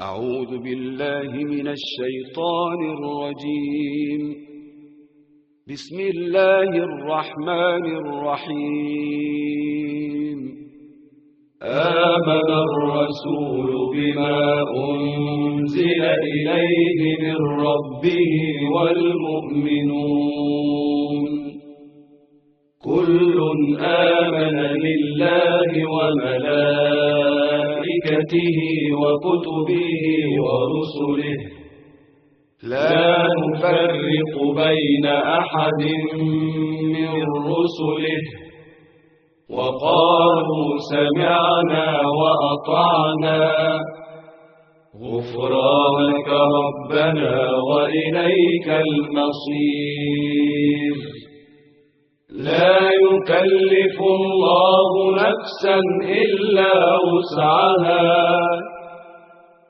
أعوذ بالله من الشيطان الرجيم. بسم الله الرحمن الرحيم. آمن الرسول بما أنزل إليه من ربه والمؤمنون كل آمن بالله وملائكته وكتبه ورسله لا نفرق بين أحد من رسله وقالوا سمعنا وأطعنا غفرانك ربنا وإليك المصير. لا يكلف الله نفسا إلا وسعها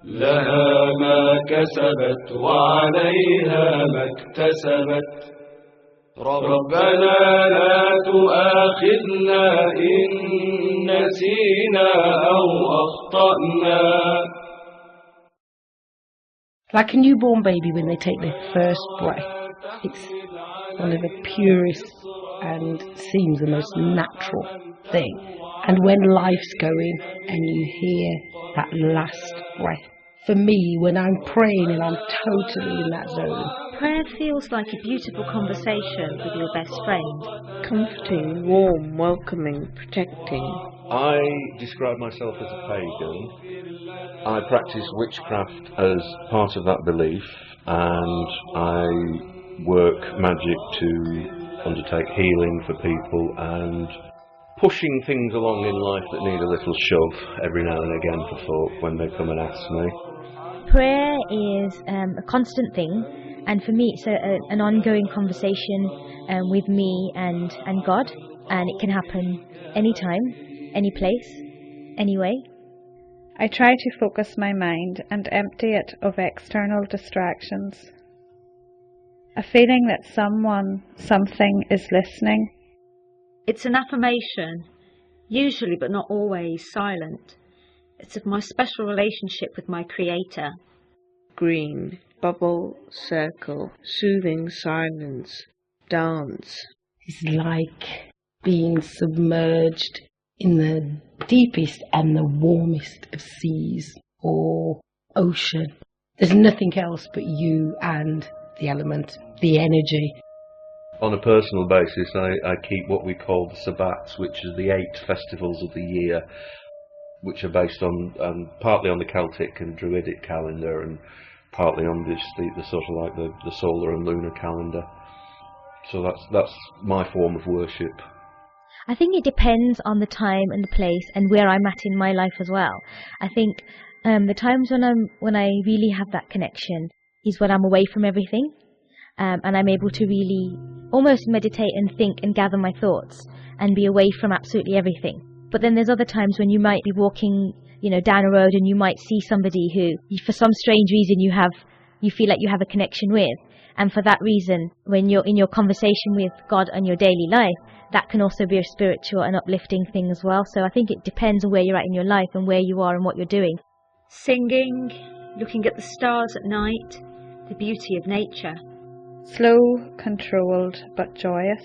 لها ما كسبت وعليها ما اكتسبت ربنا لا تؤاخذنا إن نسينا أو أخطأنا. Like a newborn baby when they take their first breath, it's one of the purest and seems the most natural thing. And when life's going and you hear that last breath, for me, when I'm praying and I'm totally in that zone, prayer feels like a beautiful conversation with your best friend. Comforting, warm, welcoming, protecting. I describe myself as a pagan. I practice witchcraft as part of that belief, and I work magic to undertake healing for people and pushing things along in life that need a little shove every now and again for folk when they come and ask me. Prayer is a constant thing, and for me it's an ongoing conversation with me and God, and it can happen anytime, any place, any way. I try to focus my mind and empty it of external distractions. A feeling that someone, something is listening. It's an affirmation, usually but not always silent. It's of my special relationship with my Creator. Green, bubble, circle, soothing silence, dance. it's like being submerged in the deepest and the warmest of seas or ocean. There's nothing else but you and the element, the energy. On a personal basis, I keep what we call the Sabbats, which are the 8 festivals of the year, which are based on partly on the Celtic and Druidic calendar, and partly on the sort of like the solar and lunar calendar. So that's my form of worship. I think it depends on the time and the place and where I'm at in my life as well. I think the times when I really have that connection is when I'm away from everything, and I'm able to really almost meditate and think and gather my thoughts and be away from absolutely everything. But then there's other times when you might be walking, down a road and you might see somebody who, for some strange reason, you feel like you have a connection with. And for that reason, when you're in your conversation with God and your daily life, that can also be a spiritual and uplifting thing as well. So I think it depends on where you're at in your life and where you are and what you're doing. Singing, looking at the stars at night, the beauty of nature. Slow, controlled, but joyous.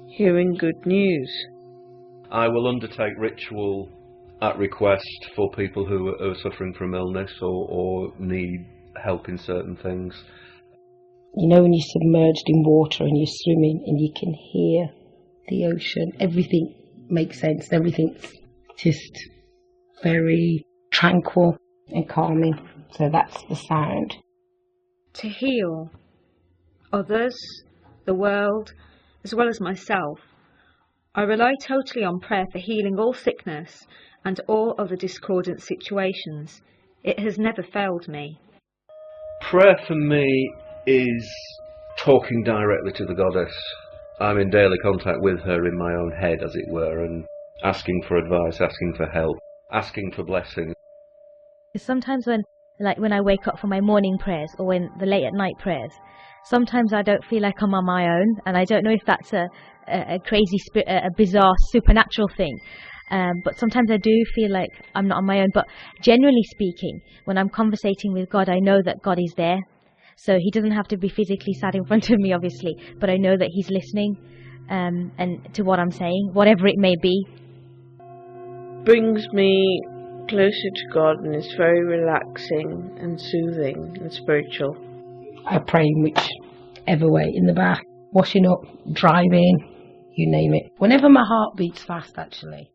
Hearing good news. I will undertake ritual at request for people who are suffering from illness or need help in certain things. When you're submerged in water and you're swimming and you can hear the ocean, everything makes sense. Everything's just very tranquil and calming. So that's the sound. To heal others, the world, as well as myself, I rely totally on prayer for healing all sickness and all other discordant situations. It has never failed me. Prayer for me is talking directly to the goddess. I'm in daily contact with her in my own head, as it were, and asking for advice, asking for help, asking for blessing. Sometimes when I wake up for my morning prayers or when the late at night prayers, sometimes I don't feel like I'm on my own, and I don't know if that's a crazy, a bizarre supernatural thing. But sometimes I do feel like I'm not on my own. But generally speaking, when I'm conversating with God, I know that God is there. So he doesn't have to be physically sat in front of me, obviously, but I know that he's listening and to what I'm saying, whatever it may be. Brings me closer to God, and it's very relaxing and soothing and spiritual. I pray in whichever way, in the bath, washing up, driving, you name it. Whenever my heart beats fast, actually.